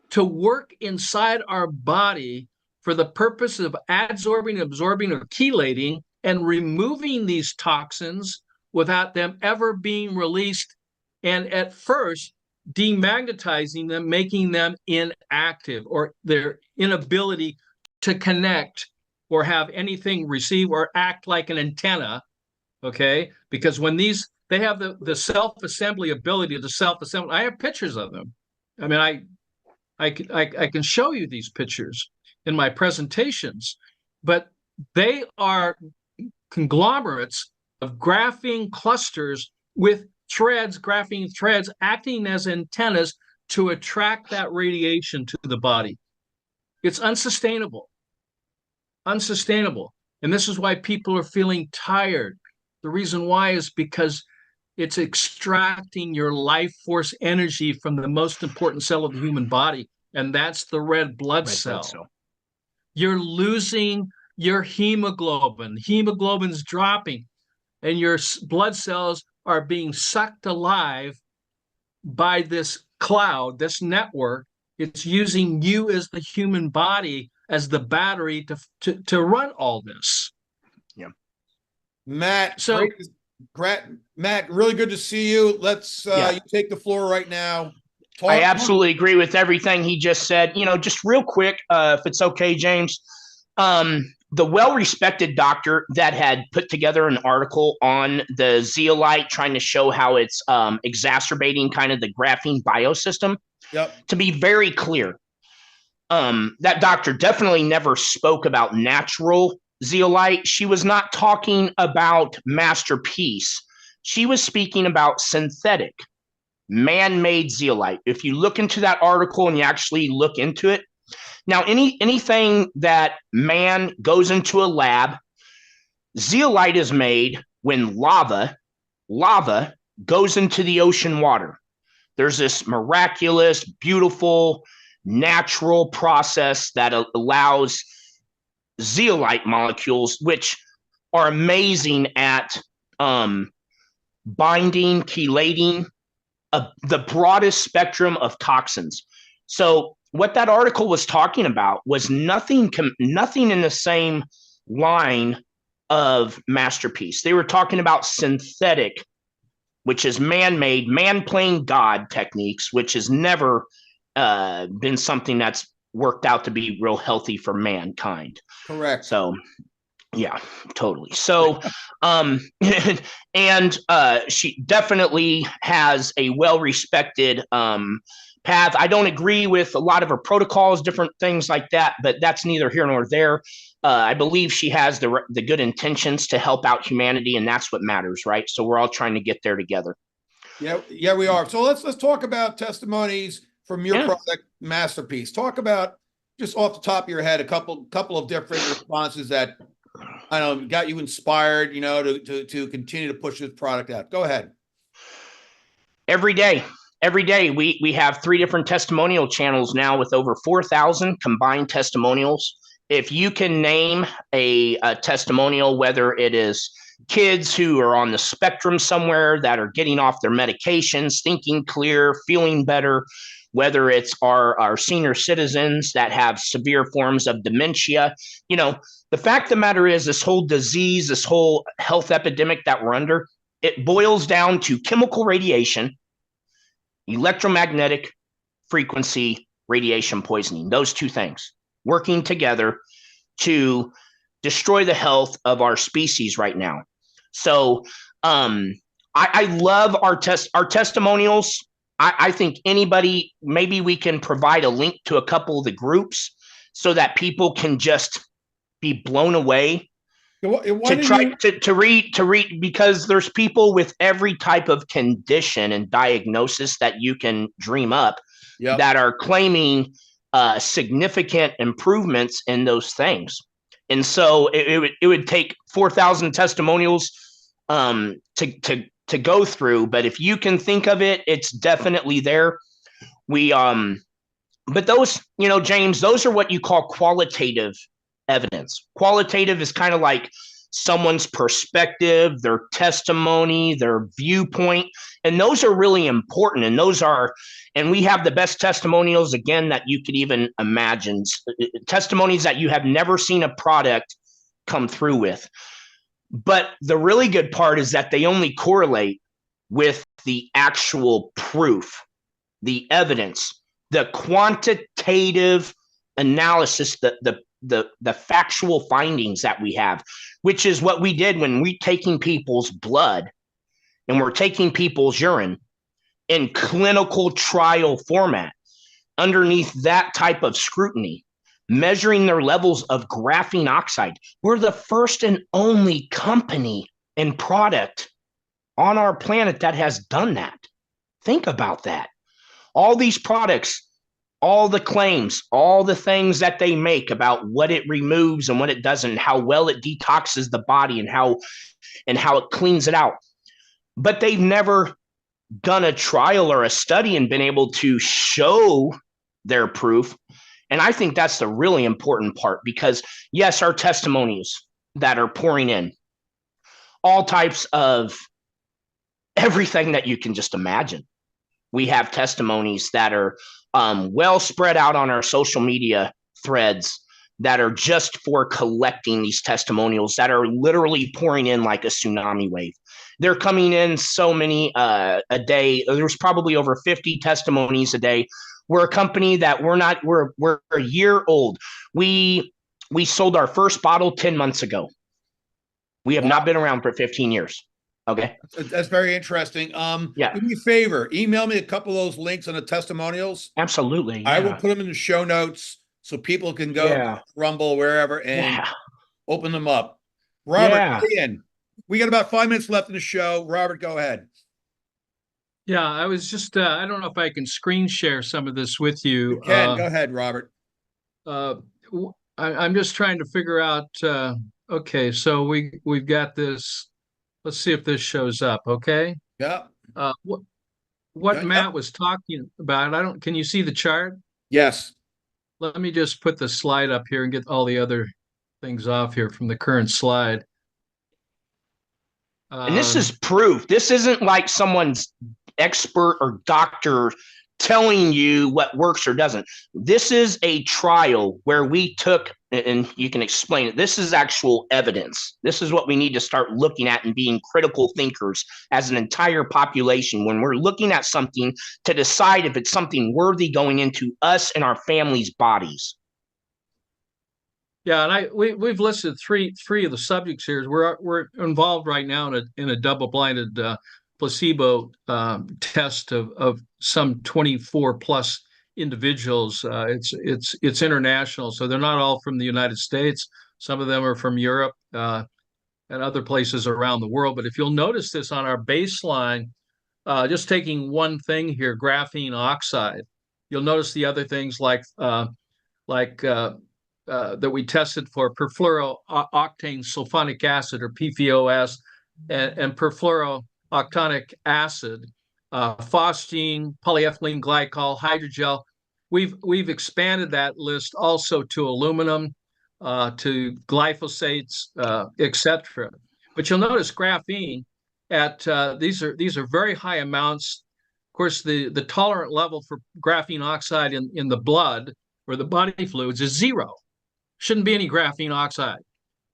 to work inside our body for the purpose of adsorbing, absorbing, or chelating and removing these toxins without them ever being released, and at first demagnetizing them, making them inactive, or their inability to connect or have anything receive or act like an antenna, okay? Because when they have the self-assembly ability to self-assemble. I have pictures of them. I mean, I can show you these pictures in my presentations, but they are conglomerates of graphene clusters with graphene threads acting as antennas to attract that radiation to the body. It's unsustainable. And this is why people are feeling tired. The reason why is because it's extracting your life force energy from the most important cell of the human body, and that's the red blood cell. You're losing your hemoglobin. Hemoglobin's dropping, and your blood cells are being sucked alive by this cloud, this network. It's using you as the human body as the battery to run all this. Yeah. Matt, so Matt, really good to see you. Let's you take the floor right now. I absolutely agree with everything he just said. Just real quick, if it's okay, James, the well-respected doctor that had put together an article on the zeolite, trying to show how it's exacerbating kind of the graphene biosystem. Yep. To be very clear, that doctor definitely never spoke about natural zeolite, she was not talking about MasterPeace. She was speaking about synthetic, man-made zeolite. If you look into that article and you actually look into it, now anything that man goes into a lab, zeolite is made when lava goes into the ocean water. There's this miraculous, beautiful, natural process that allows zeolite molecules, which are amazing at binding, chelating the broadest spectrum of toxins. So what that article was talking about was nothing in the same line of MasterPeace. They were talking about synthetic, which is man-made, man playing God techniques, which has never been something that's worked out to be real healthy for mankind. Correct. So yeah, totally. So and she definitely has a well-respected path. I don't agree with a lot of her protocols, different things like that, but that's neither here nor there. I believe she has the good intentions to help out humanity, and that's what matters, right? So we're all trying to get there together. Yeah, we are. So let's talk about testimonies from your product, MasterPeace. Talk about, just off the top of your head, a couple of different responses that I don't know got you inspired, to continue to push this product out. Go ahead. Every day we have 3 different testimonial channels now with over 4,000 combined testimonials. If you can name a testimonial, whether it is kids who are on the spectrum somewhere that are getting off their medications, thinking clear, feeling better, whether it's our senior citizens that have severe forms of dementia, the fact of the matter is, this whole disease, this whole health epidemic that we're under, it boils down to chemical radiation, electromagnetic frequency radiation poisoning, those 2 things working together to destroy the health of our species right now. So I love our testimonials. I think anybody, maybe we can provide a link to a couple of the groups so that people can just be blown away to read, because there's people with every type of condition and diagnosis that you can dream up that are claiming significant improvements in those things. And so it would take 4,000 testimonials to go through, but if you can think of it, it's definitely there. But those, James, those are what you call qualitative evidence. Qualitative is kind of like someone's perspective, their testimony, their viewpoint, and those are really important. And we have the best testimonials, again, that you could even imagine, testimonies that you have never seen a product come through with. But the really good part is that they only correlate with the actual proof, the evidence, the quantitative analysis, the factual findings that we have, which is what we did when we're taking people's blood and we're taking people's urine in clinical trial format underneath that type of scrutiny, measuring their levels of graphene oxide. We're the first and only company and product on our planet that has done that. Think about that. All these products, all the claims, all the things that they make about what it removes and what it doesn't, how well it detoxes the body and how it cleans it out. But they've never done a trial or a study and been able to show their proof. And I think that's the really important part, because yes, our testimonies that are pouring in, all types of everything that you can just imagine. We have testimonies that are well spread out on our social media threads that are just for collecting these testimonials that are literally pouring in like a tsunami wave. They're coming in so many a day. There's probably over 50 testimonies a day. We're a company that we're a year old. We sold our first bottle 10 months ago. We have not been around for 15 years. Okay. That's very interesting. Yeah. Do me a favor, email me a couple of those links on the testimonials. Absolutely. Yeah. I will put them in the show notes so people can go Rumble, wherever, and open them up. Robert, Yeah. Ian, we got about 5 minutes left in the show. Robert, go ahead. Yeah, I was just, I don't know if I can screen share some of this with you. You can. Go ahead, Robert. I'm just trying to figure out, okay, so we've got this. Let's see if this shows up, okay? Yeah. What Matt was talking about, can you see the chart? Yes. Let me just put the slide up here and get all the other things off here from the current slide. And this is proof. This isn't like someone's expert or doctor telling you what works or doesn't. This is a trial where we took, and you can explain it, this is actual evidence. This is what we need to start looking at and being critical thinkers as an entire population when we're looking at something to decide if it's something worthy going into us and our families' bodies. Yeah, and we've listed three of the subjects here. We're involved right now in a double-blinded placebo test of some 24 plus individuals. It's international, so they're not all from the United States. Some of them are from Europe and other places around the world. But if you'll notice this on our baseline, just taking one thing here, graphene oxide, you'll notice the other things like that we tested for perfluorooctane sulfonic acid, or PFOS, and perfluorooctanic acid, phosgene, polyethylene glycol, hydrogel. We've expanded that list also to aluminum, to glyphosates, etc. But you'll notice graphene at these are very high amounts. Of course, the tolerant level for graphene oxide in the blood or the body fluids is 0. Shouldn't be any graphene oxide.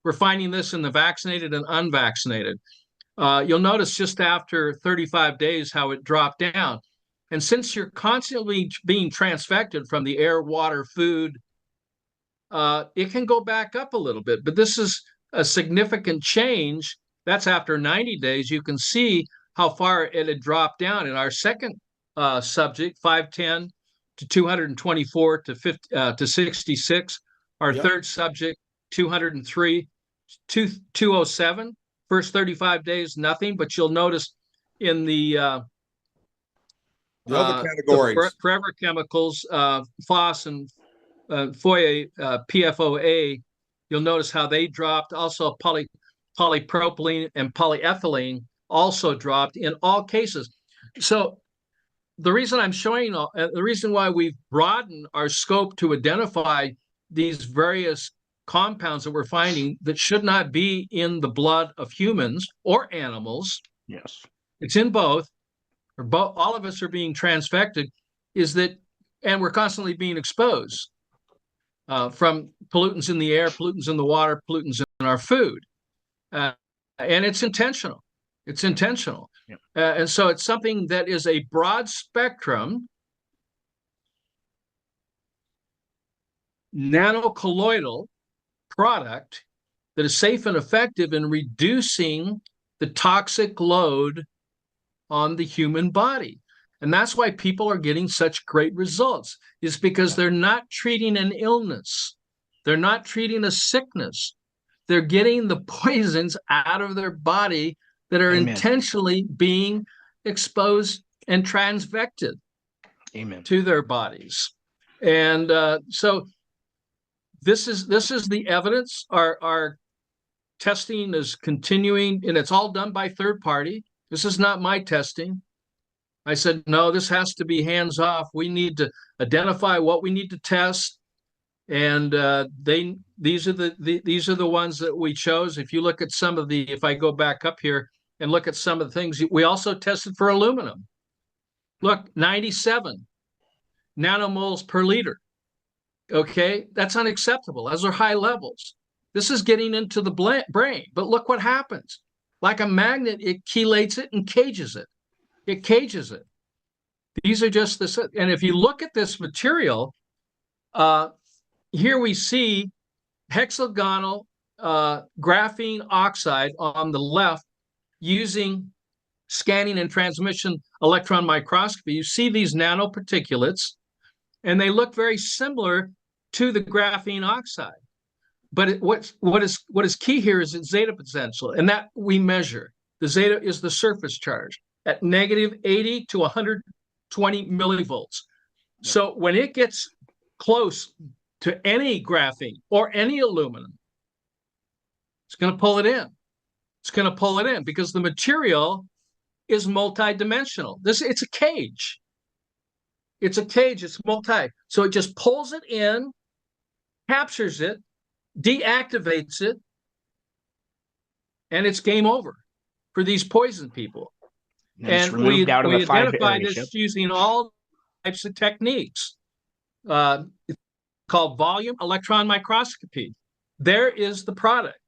We're finding this in the vaccinated and unvaccinated. You'll notice just after 35 days how it dropped down. And since you're constantly being transfected from the air, water, food, it can go back up a little bit. But this is a significant change. That's after 90 days. You can see how far it had dropped down. In our second subject, 510 to 224 to 66. Our third subject, 203, 207. First 35 days, nothing. But you'll notice in the other categories, the forever chemicals, FOS and PFOA, you'll notice how they dropped. Also, polypropylene and polyethylene also dropped in all cases. So the reason I'm showing, the reason why we've broadened our scope to identify these various compounds that we're finding that should not be in the blood of humans or animals. Yes. It's in both, or both. All of us are being transfected, is that, and we're constantly being exposed from pollutants in the air, pollutants in the water, pollutants in our food. And it's intentional. It's intentional. Yep. And so it's something that is a broad spectrum nanocolloidal product that is safe and effective in reducing the toxic load on the human body. And that's why people are getting such great results, is because they're not treating an illness. They're not treating a sickness. They're getting the poisons out of their body that are intentionally being exposed and transfected to their bodies. And so this is the evidence. Our testing is continuing, and it's all done by third party. This is not my testing. I said, no, this has to be hands off. We need to identify what we need to test, and these are the ones that we chose. If you look at some of the, if I go back up here and look at some of the things, we also tested for aluminum. Look, 97 nanomoles per liter. Okay, that's unacceptable. Those are high levels. This is getting into the brain, but look what happens. Like a magnet, it chelates it and cages it. It cages it. These are just this. And if you look at this material, here we see hexagonal graphene oxide on the left using scanning and transmission electron microscopy. You see these nanoparticulates, and they look very similar to the graphene oxide. But what is key here is its zeta potential, and that we measure. The zeta is the surface charge at negative 80 to 120 millivolts. So when it gets close to any graphene or any aluminum, it's going to pull it in. It's going to pull it in because the material is multi-dimensional. It's a cage. It's a cage. It's multi. So it just pulls it in, captures it, deactivates it, and it's game over for these poison people. And we identify this using all types of techniques. It's called volume electron microscopy. There is the product.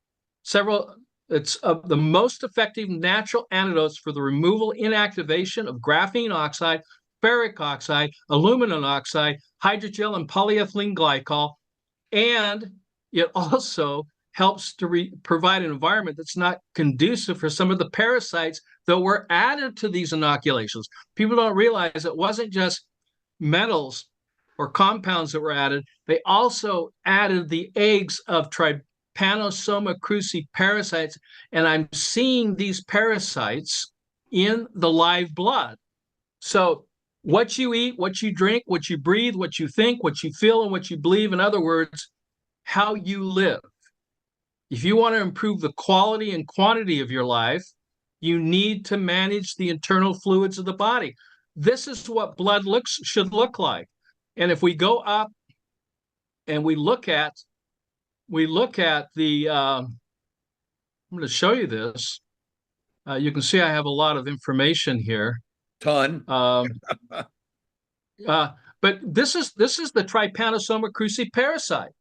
It's the most effective natural antidotes for the removal, inactivation of graphene oxide, ferric oxide, aluminum oxide, hydrogel, and polyethylene glycol. And it also helps to provide an environment that's not conducive for some of the parasites that were added to these inoculations. People don't realize it wasn't just metals or compounds that were added. They also added the eggs of Trypanosoma cruzi parasites, and I'm seeing these parasites in the live blood. So what you eat, what you drink, what you breathe, what you think, what you feel, and what you believe, in other words, how you live. If you want to improve the quality and quantity of your life, you need to manage the internal fluids of the body. This is what blood should look like. And if we go up and we look at the, I'm going to show you this. You can see I have a lot of information here. Ton. But this is the Trypanosoma cruzi parasite.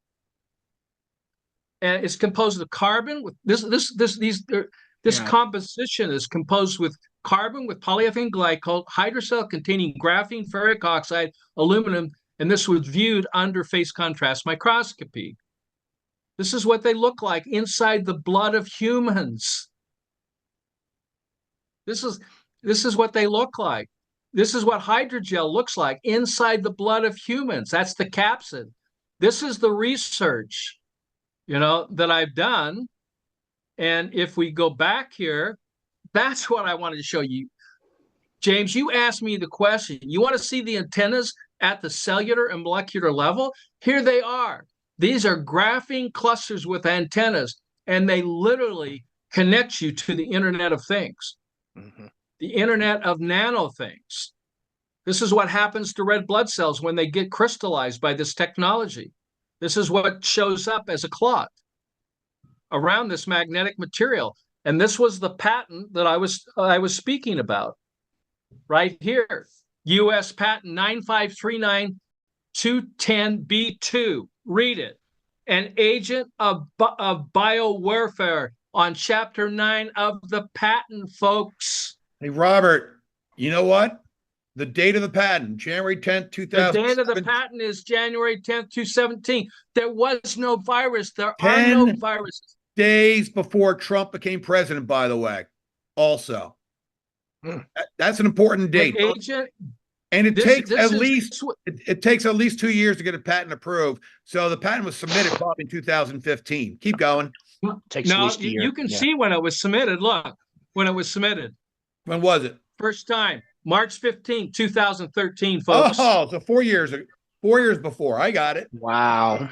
And it's composed of carbon with this composition is composed with carbon with polyethylene glycol, hydrocell containing graphene, ferric oxide, aluminum, and this was viewed under phase contrast microscopy. This is what they look like inside the blood of humans. This is what they look like. This is what hydrogel looks like inside the blood of humans. That's the capsid. This is the research, that I've done. And if we go back here, that's what I wanted to show you. James, you asked me the question. You want to see the antennas at the cellular and molecular level? Here they are. These are graphene clusters with antennas, and they literally connect you to the Internet of Things, the Internet of nano things. This is what happens to red blood cells when they get crystallized by this technology. This is what shows up as a clot around this magnetic material. And this was the patent that I was speaking about right here. U.S. patent 9539210B2. Read it. An agent of biowarfare on chapter 9 of the patent, folks. Hey, Robert, you know what? The date of the patent, January 10th, 2000. The date of the patent is January 10th, 2017. There was no virus. There are no viruses. Days before Trump became president, by the way, also. That's an important date. And it takes at least 2 years to get a patent approved. So the patent was submitted probably in 2015. Keep going. Takes at least a year. You can see when it was submitted. Look, when it was submitted. When was it? First time, March 15, 2013, folks. Oh, so 4 years before. I got it. Wow.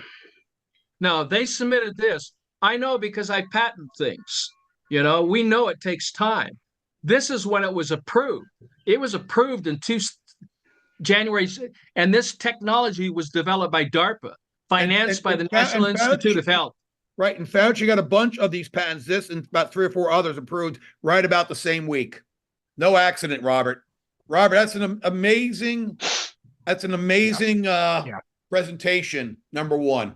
No, they submitted this. I know because I patent things. We know it takes time. This is when it was approved. It was approved in January, and this technology was developed by DARPA, financed by the National Institute of Health. Right, and Fauci got a bunch of these patents, this and about 3 or 4 others approved right about the same week. No accident, Robert. Robert, that's an amazing presentation, number one.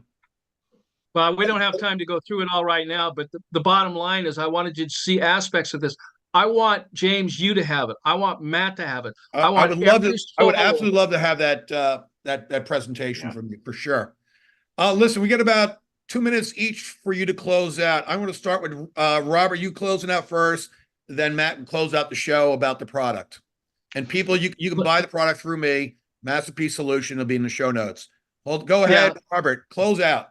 Well, we don't have time to go through it all right now, but the bottom line is I wanted you to see aspects of this. I want, James, you to have it. I want Matt to have it. I would absolutely love to have that presentation from you for sure. Listen, we got about 2 minutes each for you to close out. I'm going to start with Robert, you closing out first, then Matt can close out the show about the product. And people, you can buy the product through me, MasterPeace Solution. It'll be in the show notes. Go ahead, Robert, close out.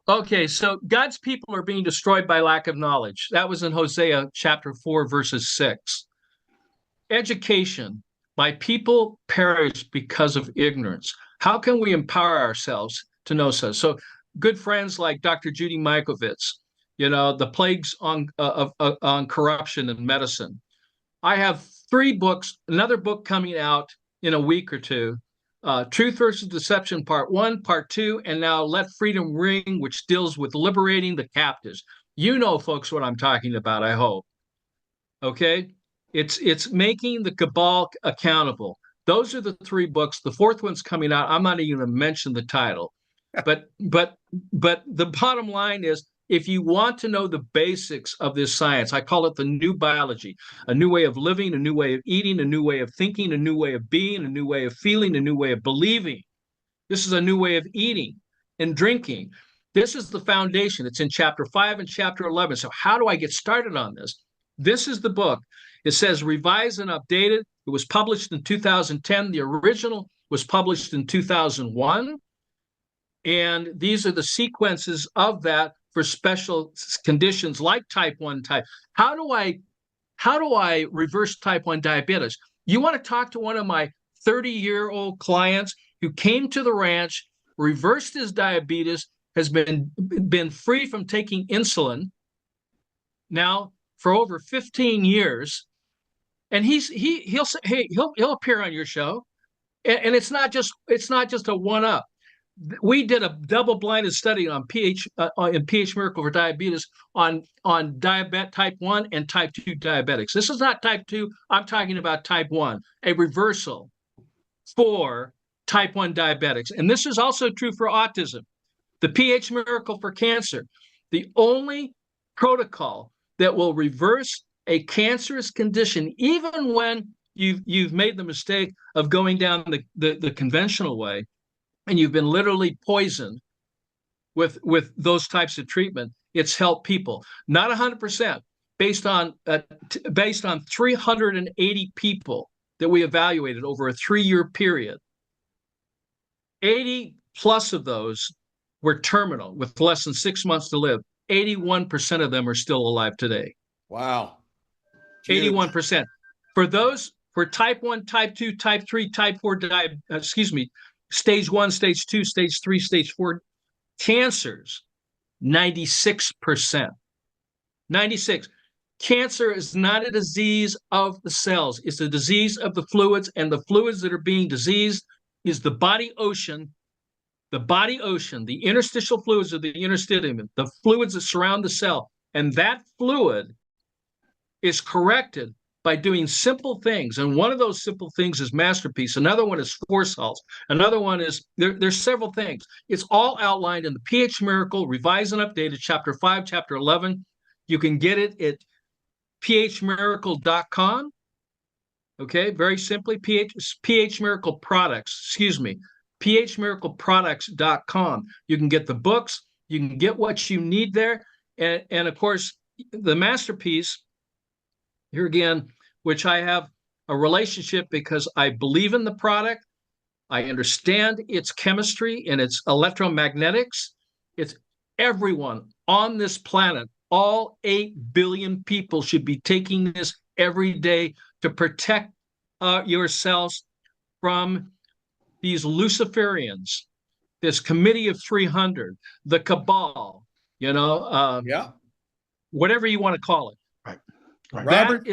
Okay, so God's people are being destroyed by lack of knowledge. That was in Hosea chapter 4, verses 6. Education, my people perish because of ignorance. How can we empower ourselves to know so? So good friends like Dr. Judy Mikovits, the plagues on corruption in medicine. I have 3 books, another book coming out in a week or two. Truth versus Deception, Part 1, Part 2, and now Let Freedom Ring, which deals with liberating the captives. You know, folks, what I'm talking about, I hope. Okay? It's making the cabal accountable. Those are the 3 books. The 4th one's coming out. I'm not even going to mention the title. But the bottom line is, if you want to know the basics of this science, I call it the new biology, a new way of living, a new way of eating, a new way of thinking, a new way of being, a new way of feeling, a new way of believing. This is a new way of eating and drinking. This is the foundation. It's in chapter 5 and chapter 11. So how do I get started on this? This is the book. It says revised and updated. It was published in 2010. The original was published in 2001. And these are the sequences of that for special conditions like type 1 type. How do I reverse type 1 diabetes? You want to talk to one of my 30-year-old clients who came to the ranch, reversed his diabetes, has been free from taking insulin now for over 15 years, and he'll say, hey, he'll appear on your show, and it's not just a one-up. We did a double-blinded study on pH Miracle for Diabetes on diabetes type 1 and type 2 diabetics. This is not type 2. I'm talking about type 1, a reversal for type 1 diabetics. And this is also true for autism. The pH Miracle for Cancer, the only protocol that will reverse a cancerous condition, even when you've made the mistake of going down the conventional way, and you've been literally poisoned with those types of treatment. It's helped people, not 100%, based on 380 people that we evaluated over a 3-year period. 80 plus of those were terminal with less than 6 months to live. 81% of them are still alive today. Wow. 81%. For type 1, type 2, type 3, type 4, stage 1, stage 2, stage 3, stage 4 cancers, 96%. 96. Cancer is not a disease of the cells. It's a disease of the fluids, and the fluids that are being diseased is the body ocean, the interstitial fluids of the interstitium, the fluids that surround the cell. And that fluid is corrected by doing simple things. And one of those simple things is MasterPeace. Another one is force salts. Another one is, there's several things. It's all outlined in the pH Miracle, revised and updated, chapter 5, chapter 11. You can get it at phmiracle.com. Okay, very simply, pH Miracle Products, phmiracleproducts.com. You can get the books, you can get what you need there. And of course, the MasterPeace, here again, which I have a relationship because I believe in the product. I understand its chemistry and its electromagnetics. It's everyone on this planet, all 8 billion people should be taking this every day to protect yourselves from these Luciferians, this Committee of 300, the cabal, whatever you want to call it. Right. Robert?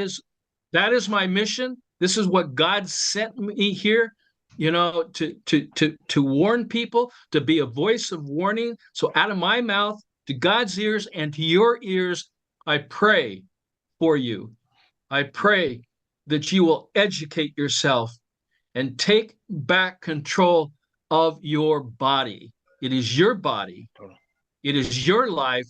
That is my mission. This is what God sent me here, to warn people, to be a voice of warning. So out of my mouth to God's ears and to your ears, I pray for you. I pray that you will educate yourself and take back control of your body. It is your body. It is your life,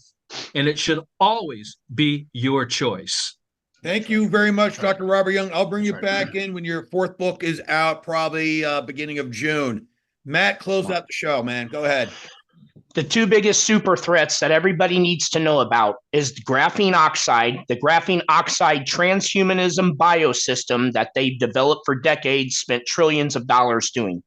and it should always be your choice. Thank you very much, Dr. Robert Young. I'll bring you back in when your 4th book is out, probably beginning of June. Matt, close out the show, man. Go ahead. The 2 biggest super threats that everybody needs to know about is the graphene oxide transhumanism biosystem that they've developed for decades, spent trillions of dollars doing.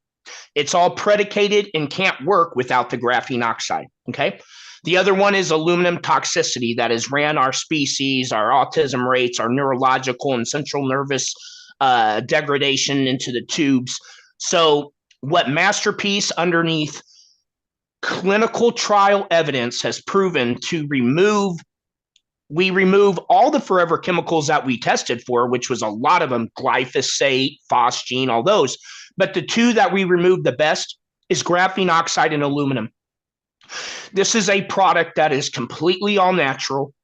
It's all predicated and can't work without the graphene oxide, okay? The other one is aluminum toxicity that has ran our species, our autism rates, our neurological and central nervous degradation into the tubes. So what MasterPeace underneath clinical trial evidence has proven to remove all the forever chemicals that we tested for, which was a lot of them, glyphosate, phosgene, all those. But the two that we removed the best is graphene oxide and aluminum. This is a product that is completely all natural.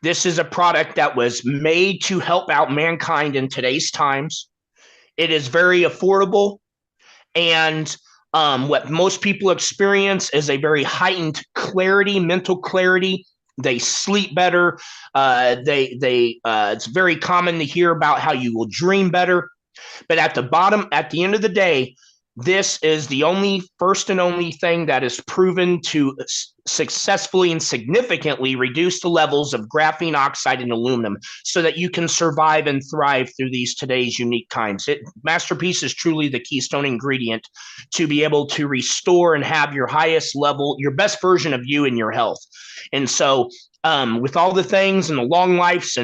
This is a product that was made to help out mankind in today's times. It is very affordable, and what most people experience is a very heightened clarity, mental clarity. They sleep better. It's very common to hear about how you will dream better. But at the end of the day, this is the first and only thing that is proven to successfully and significantly reduce the levels of graphene oxide and aluminum so that you can survive and thrive through today's unique times. MasterPeace is truly the keystone ingredient to be able to restore and have your highest level, your best version of you in your health. And so with all the things and the long lives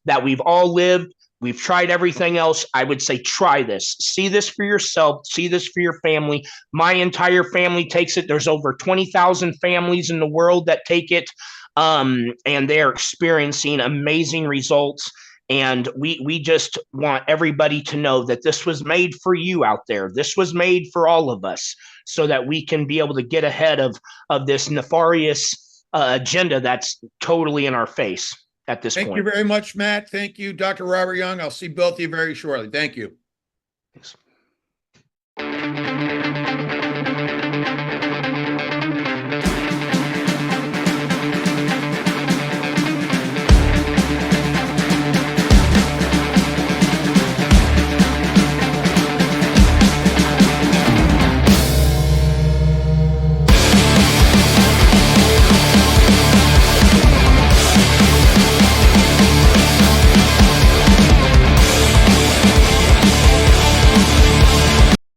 that we've all lived, we've tried everything else. I would say try this. See this for yourself. See this for your family. My entire family takes it. There's over 20,000 families in the world that take it, and they're experiencing amazing results. And we just want everybody to know that this was made for you out there. This was made for all of us so that we can be able to get ahead of this nefarious agenda that's totally in our face. At this point. Thank you very much, Matt. Thank you, Dr. Robert Young. I'll see both of you very shortly. Thank you. Thanks.